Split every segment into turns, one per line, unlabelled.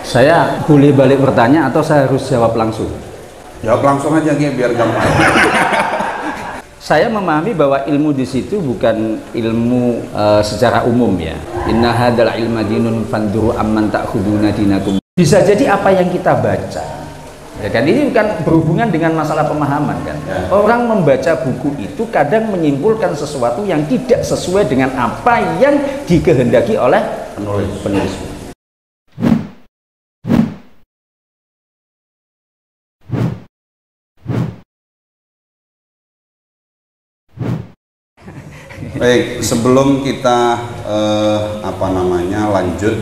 Saya boleh balik bertanya atau saya harus jawab langsung?
Jawab langsung aja Kiai biar gampang.
Saya memahami bahwa ilmu di situ bukan ilmu secara umum ya. Inna hadzal ilma dinun fanduru amman ta'khuduna dinakum. Bisa jadi apa yang kita baca. Ya kan, ini bukan berhubungan dengan masalah pemahaman kan. Ya. Orang membaca buku itu kadang menyimpulkan sesuatu yang tidak sesuai dengan apa yang dikehendaki oleh penulis.
Baik, sebelum kita lanjut,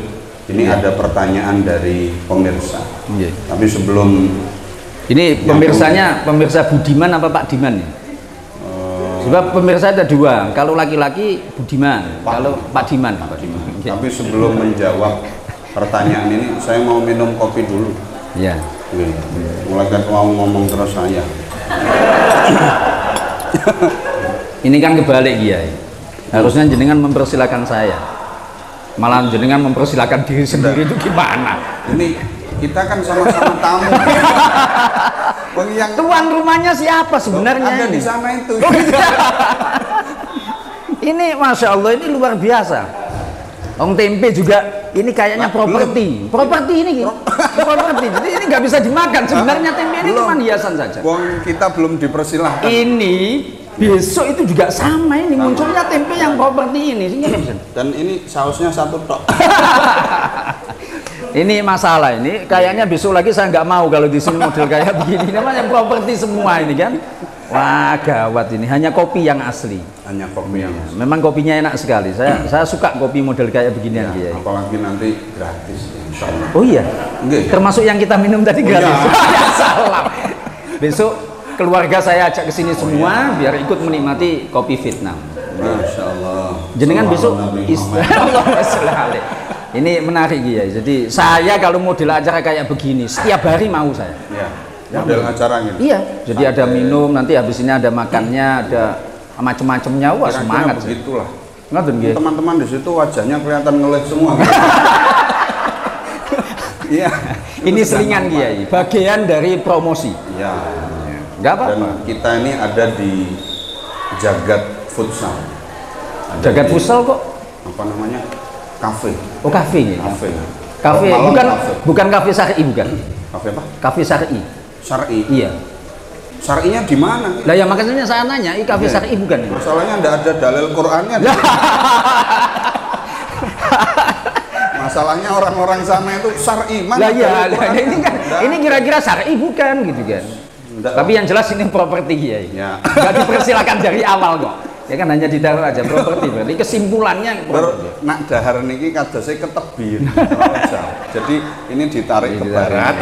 ini ada pertanyaan dari pemirsa. Tapi sebelum
ini pemirsa Budiman apa Pak Diman ya? Sebab pemirsa ada dua, kalau laki-laki Budiman, kalau Pak Diman.
Tapi sebelum menjawab pertanyaan ini, saya mau minum kopi dulu.
Iya.
Mulai mau ngomong terus saya.
Ini kan kebalik Kiai. Harusnya jenengan mempersilahkan saya. Malah jenengan mempersilahkan diri sendiri itu gimana?
Ini kita kan sama-sama tamu.
Tuan rumahnya siapa sebenarnya?
Ada
ini?
Di sana itu.
Ini Masya Allah, ini luar biasa. Om tempe juga ini kayaknya properti. Properti ini properti. Jadi ini nggak bisa dimakan. Sebenarnya tempe ini cuma hiasan saja.
Kita belum dipersilahkan.
Ini besok itu juga sama ini munculnya tempe yang properti ini.
Dan ini sausnya satu tok.
Ini masalah ini. Kayaknya besok lagi saya nggak mau kalau di sini model kayak begini. Namanya properti semua ini kan. Wah gawat ini. Hanya kopi yang asli.
Hanya kopi yang asli.
Memang kopinya enak sekali. Saya suka kopi model kayak beginian ya,
apalagi nanti gratis.
Oh iya.
Enggak.
Termasuk yang kita minum tadi gratis. Ya. Salah. Besok keluarga saya ajak ke sini semua biar ikut menikmati kopi Vietnam.
Masya Allah.
Jenengan besok ini menarik ya. Jadi saya kalau model acara kayak begini setiap hari mau saya.
Ya. Model acara gitu.
Iya. Jadi ada minum, nanti habis ini ada makannya, ada macam-macamnya. Wah semangat.
Begitulah.
Teman-teman
di situ wajahnya kelihatan ngelit semua. Iya.
Ini selingan Kiai, bagian dari promosi.
Iya.
Enggak apa-apa.
Dan kita ini ada di Jagat Futsal.
Jagat Futsal kok?
Apa namanya? Kafe.
Oh kafe ya. Kafe. Bukan kafe syar'i bukan?
Kafe apa?
Kafe syar'i.
Syar'i.
Iya.
Syar'inya di mana?
Lah ya makanya saya nanya, ini kafe syar'i bukan?
Masalahnya enggak ada dalil Qur'annya. Masalahnya orang-orang sana itu syar'i.
Lah ya, ini kan ini kira-kira syar'i bukan gitu kan. Tapi yang jelas ini properti ya. Enggak dipersilakan dari awal kok. Ya kan hanya ditaruh aja properti. Berarti kesimpulannya
nak dahar niki kadose ke tebing. Jadi ini ditarik ke barat.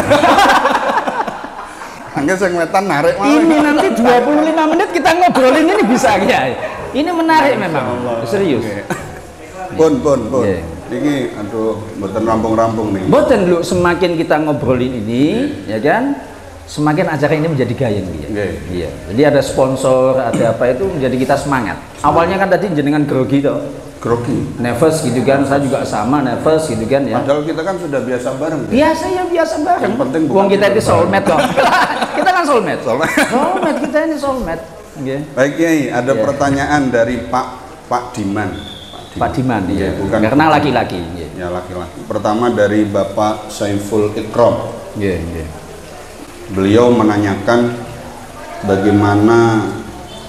Angger sing wetan narik malah.
Ini nanti 25 menit kita ngobrolin ini bisa ya. Ini menarik memang. Serius.
Pun. Ini aduh mboten rampung-rampung nih.
Mboten lho, semakin kita ngobrolin ini ya kan, semakin acara ini menjadi gayeng ya. Iya. Jadi ada sponsor, ada apa itu menjadi kita semangat. Awalnya kan tadi jenengan grogi toh.
Grogi.
Nervous gitu kan, saya juga sama nervous gitu kan ya.
Padahal kita kan sudah biasa bareng.
Biasa bareng.
Yang penting
bukan kita itu soulmate kok. Kita kan soulmate.
Soulmate
kita ini soulmate. Okay.
Baik Kiai, ada pertanyaan dari Pak Diman.
Pak Diman, iya.
Bukan
karena laki-laki.
Ya laki-laki. Pertama dari Bapak Saiful Ikram.
Iya.
Beliau menanyakan bagaimana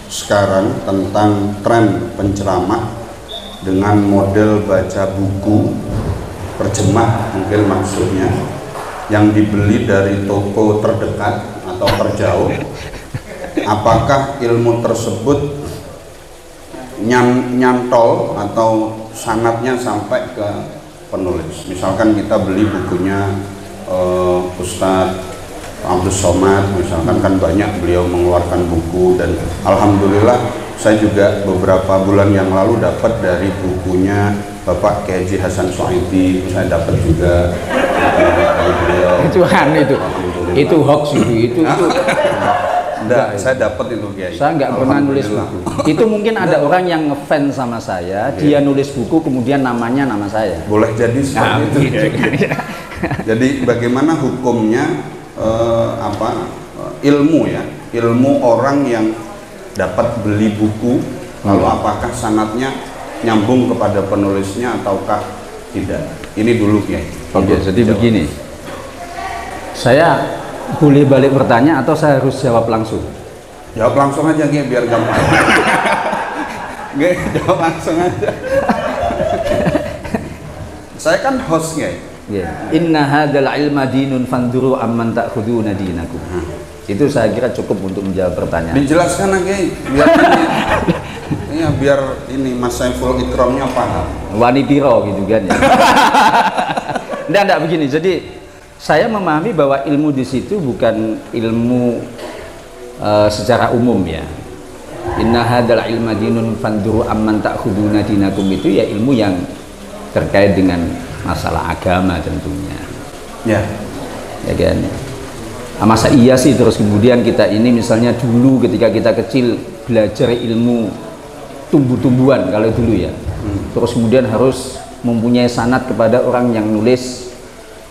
sekarang tentang tren penceramah dengan model baca buku terjemah mungkin maksudnya yang dibeli dari toko terdekat atau terjauh. Apakah ilmu tersebut nyantol atau sanatnya sampai ke penulis? Misalkan kita beli bukunya Ustadz Abdul Somad misalkan, kan banyak beliau mengeluarkan buku, dan alhamdulillah saya juga beberapa bulan yang lalu dapat dari bukunya Bapak Kiai Haji Hasan Soaidi, saya dapat juga dari beliau.
Itu hoax itu.
Enggak, saya dapat itu Kiai.
Saya nggak pernah nulis buku. Itu mungkin ada orang yang ngefans sama saya, dia nulis buku kemudian namanya nama saya.
Boleh jadi seperti itu. Jadi bagaimana hukumnya ilmu ya, ilmu orang yang dapat beli buku, lalu apakah sanadnya nyambung kepada penulisnya ataukah tidak? Ini dulu ya.
Oke, jadi begini. Saya boleh balik bertanya atau saya harus jawab langsung?
Jawab langsung aja Ki, biar gampang. Jawab langsung aja. Saya kan hostnya.
Inna hadzal ilma dinun fanduru amman ta'khuduna dinakum. Itu saya kira cukup untuk menjawab pertanyaan.
Dijelaskan lagi biar ini, ya, biar ini Mas Saiful Ikramnya paham.
Wanitiro gitu kan ya. Enggak begini. Jadi saya memahami bahwa ilmu di situ bukan ilmu secara umum ya. Inna hadzal ilma dinun fanduru amman ta'khuduna dinakum, itu ya ilmu yang terkait dengan masalah agama tentunya. Ya kan. Masa iya sih terus kemudian kita ini misalnya dulu ketika kita kecil belajar ilmu tumbuh-tumbuhan kalau dulu ya, terus kemudian harus mempunyai sanad kepada orang yang nulis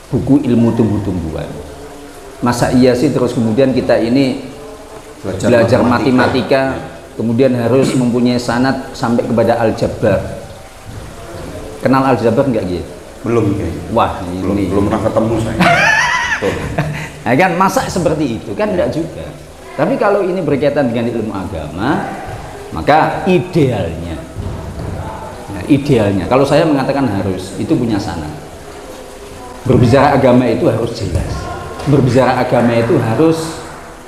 buku ilmu tumbuh-tumbuhan. Masa iya sih terus kemudian kita ini belajar matematika kemudian harus mempunyai sanad sampai kepada aljabar. Kenal aljabar enggak gitu?
Belum ya.
Wah,
belum pernah ketemu saya.
Nah, kan masa seperti itu kan enggak juga. Tapi kalau ini berkaitan dengan ilmu agama, maka idealnya, kalau saya mengatakan harus, itu punya sanad. Berbicara agama itu harus jelas. Berbicara agama itu harus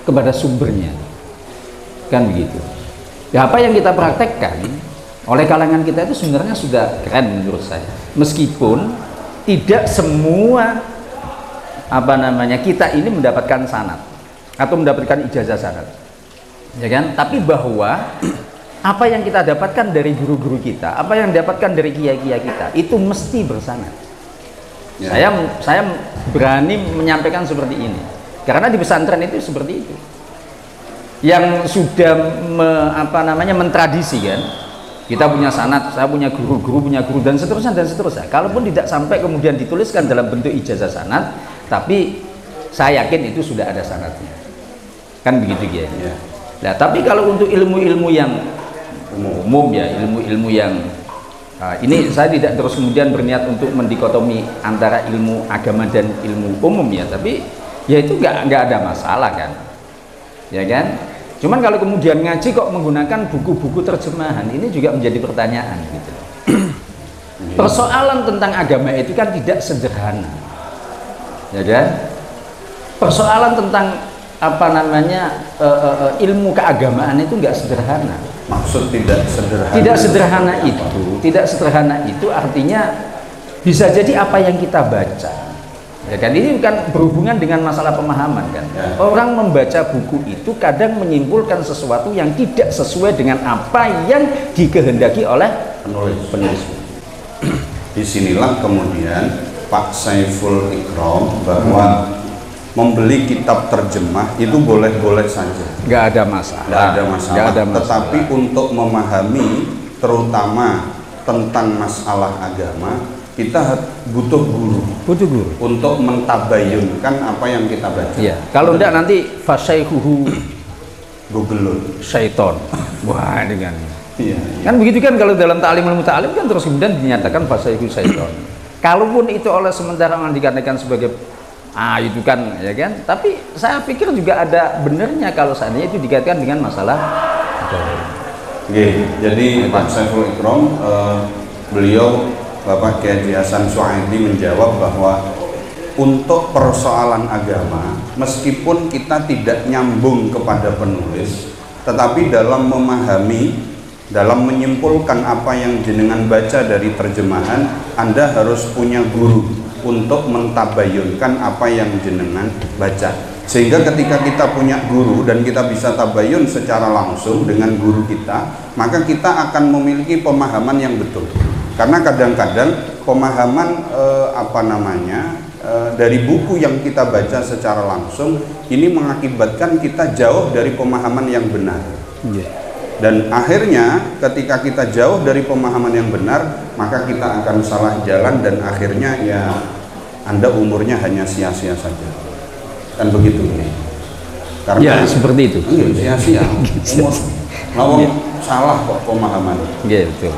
kepada sumbernya, kan begitu. Ya, apa yang kita praktekkan oleh kalangan kita itu sebenarnya sudah keren menurut saya, meskipun tidak semua kita ini mendapatkan sanad atau mendapatkan ijazah sanad, ya kan? Tapi bahwa apa yang kita dapatkan dari guru-guru kita, apa yang didapatkan dari kiai-kiai kita, itu mesti bersanad. Ya. Saya berani menyampaikan seperti ini karena di pesantren itu seperti itu, yang sudah mentradisi kan. Kita punya sanad, saya punya guru punya guru, dan seterusnya dan seterusnya. Kalaupun tidak sampai kemudian dituliskan dalam bentuk ijazah sanad, tapi saya yakin itu sudah ada sanadnya, kan begitu ya. Nah, tapi kalau untuk ilmu-ilmu yang umum ya, ilmu-ilmu yang ini saya tidak terus kemudian berniat untuk mendikotomi antara ilmu agama dan ilmu umum ya, tapi ya itu nggak ada masalah kan, ya kan. Cuman kalau kemudian ngaji kok menggunakan buku-buku terjemahan, ini juga menjadi pertanyaan gitu. Persoalan tentang agama itu kan tidak sederhana, ya kan? Persoalan tentang ilmu keagamaan itu nggak sederhana.
Maksud tidak sederhana?
Tidak sederhana itu artinya bisa jadi apa yang kita baca. Ya kan, ini bukan berhubungan dengan masalah pemahaman kan. Ya. Orang membaca buku itu kadang menyimpulkan sesuatu yang tidak sesuai dengan apa yang dikehendaki oleh penulis.
Disinilah kemudian Pak Saiful Ikram bahwa membeli kitab terjemah itu boleh-boleh saja.
Nggak ada masalah.
Tetapi untuk memahami terutama tentang masalah agama, kita butuh guru untuk mentabayunkan apa yang kita baca.
Iya. Kalau enggak nanti fasyaihuhu
Google
syaiton. Wah, dengan kan begitu kan, kalau dalam ta'lim ilmu ta'lim kan terus kemudian dinyatakan fasyaihuhu syaiton. Kalaupun itu oleh sementara orang dikatakan sebagai itu kan, ya kan. Tapi saya pikir juga ada benernya kalau seandainya itu dikaitkan dengan masalah.
Jadi Pak Saiful Ikram, beliau Bapak Kiai Hasan Suhaidi menjawab bahwa untuk persoalan agama, meskipun kita tidak nyambung kepada penulis, tetapi dalam memahami, dalam menyimpulkan apa yang jenengan baca dari terjemahan, Anda harus punya guru untuk mentabayunkan apa yang jenengan baca. Sehingga ketika kita punya guru dan kita bisa tabayun secara langsung dengan guru kita, maka kita akan memiliki pemahaman yang betul. Karena kadang-kadang pemahaman dari buku yang kita baca secara langsung ini mengakibatkan kita jauh dari pemahaman yang benar. Dan akhirnya ketika kita jauh dari pemahaman yang benar, maka kita akan salah jalan dan akhirnya ya Anda umurnya hanya sia-sia saja. Kan begitu ya. Karena
ya seperti itu.
Sia-sia. Umur lawang salah kok pemahaman.
Gitu.